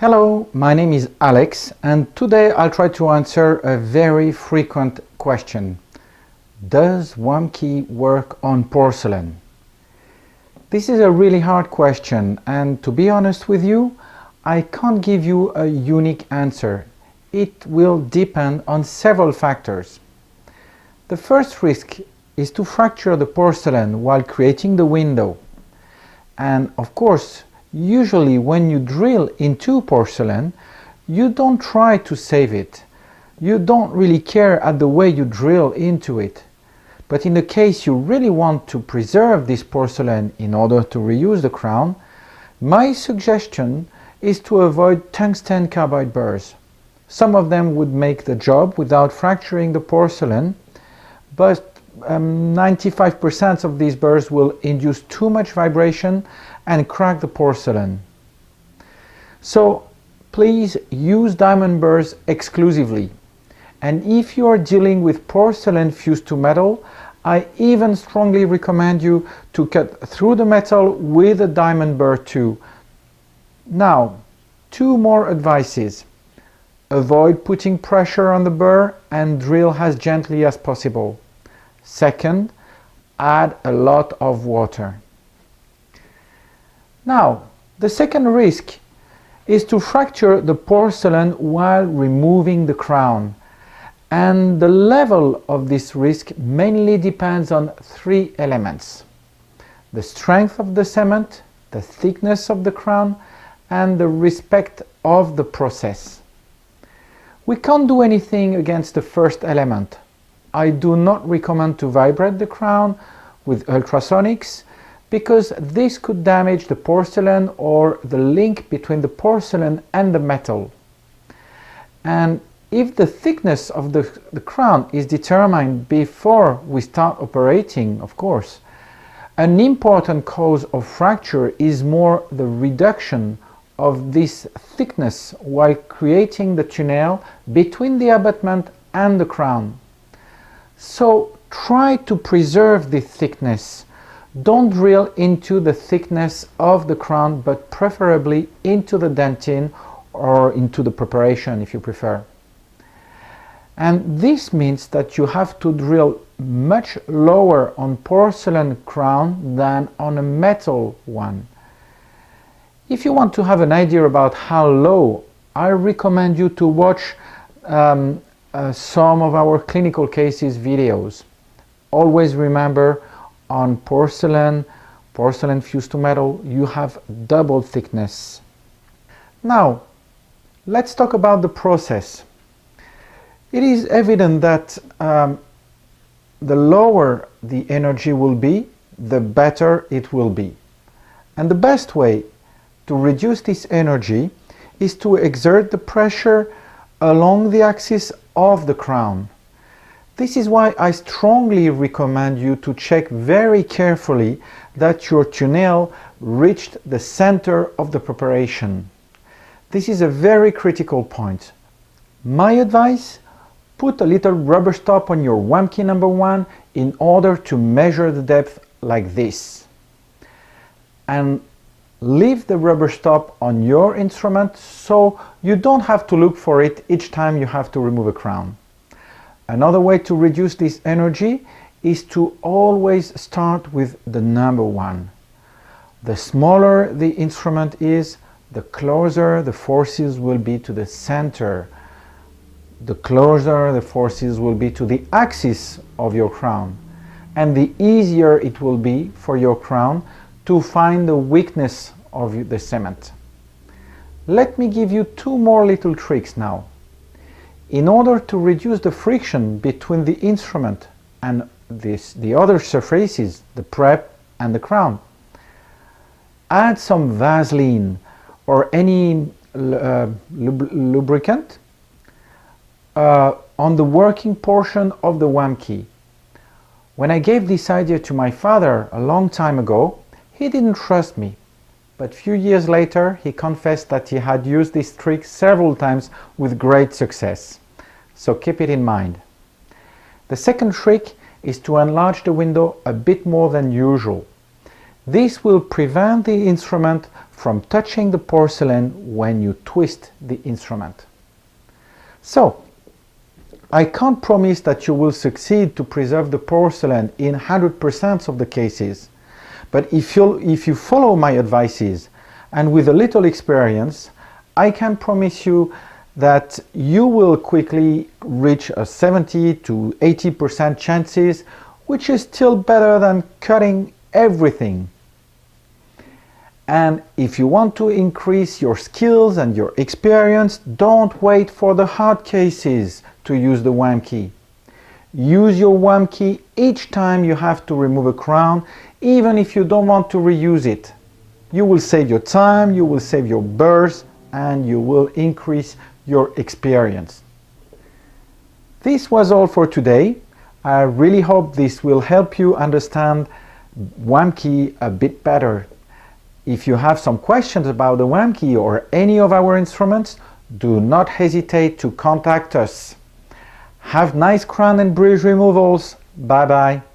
Hello, my name is Alex, and today I'll try to answer a very frequent question. Does WAMKey work on porcelain? This is a really hard question, and to be honest with you, I can't give you a unique answer. It will depend on several factors. The first risk is to fracture the porcelain while creating the window. And of course, usually when you drill into porcelain, you don't try to save it. You don't really care at the way you drill into it. But in the case you really want to preserve this porcelain in order to reuse the crown, my suggestion is to avoid tungsten carbide burrs. Some of them would make the job without fracturing the porcelain, but 95% of these burrs will induce too much vibration and crack the porcelain. So please use diamond burrs exclusively. And if you are dealing with porcelain fused to metal, I even strongly recommend you to cut through the metal with a diamond burr too. Now, two more advices. Avoid putting pressure on the burr and drill as gently as possible. Second, add a lot of water. Now, the second risk is to fracture the porcelain while removing the crown. And the level of this risk mainly depends on three elements: the strength of the cement, the thickness of the crown, and the respect of the process. We can't do anything against the first element. I do not recommend to vibrate the crown with ultrasonics because this could damage the porcelain or the link between the porcelain and the metal. And if the thickness of the crown is determined before we start operating, of course, an important cause of fracture is more the reduction of this thickness while creating the tunnel between the abutment and the crown. So try to preserve the thickness. Don't drill into the thickness of the crown, but preferably into the dentin or into the preparation if you prefer. And this means that you have to drill much lower on porcelain crown than on a metal one. If you want to have an idea about how low, I recommend you to watch some of our clinical cases videos. Always remember, on porcelain fused to metal, you have double thickness. Now, let's talk about the process. It is evident that the lower the energy will be, the better it will be. And the best way to reduce this energy is to exert the pressure along the axis of the crown. This is why I strongly recommend you to check very carefully that your tunnel reached the center of the preparation. This is a very critical point. My advice: put a little rubber stop on your WAMKey number 1 in order to measure the depth like this. And leave the rubber stop on your instrument so you don't have to look for it each time you have to remove a crown. Another way to reduce this energy is to always start with the number 1. The smaller the instrument is, the closer the forces will be to the center. The closer the forces will be to the axis of your crown, and the easier it will be for your crown to find the weakness of the cement. Let me give you two more little tricks now. In order to reduce the friction between the instrument and the other surfaces, the prep and the crown, add some Vaseline or any lubricant on the working portion of the WAMKey. When I gave this idea to my father a long time ago, he didn't trust me. But a few years later, he confessed that he had used this trick several times with great success. So keep it in mind. The second trick is to enlarge the window a bit more than usual. This will prevent the instrument from touching the porcelain when you twist the instrument. So, I can't promise that you will succeed to preserve the porcelain in 100% of the cases, but if you follow my advices and with a little experience, I can promise you that you will quickly reach a 70 to 80% chances, which is still better than cutting everything. And if you want to increase your skills and your experience, don't wait for the hard cases to use the WAM key. Use your WAM key each time you have to remove a crown, even if you don't want to reuse it. You will save your time, you will save your burrs, and you will increase your experience. This was all for today. I really hope this will help you understand WAM key a bit better. If you have some questions about the WAM key or any of our instruments, do not hesitate to contact us. Have nice crown and bridge removals. Bye bye.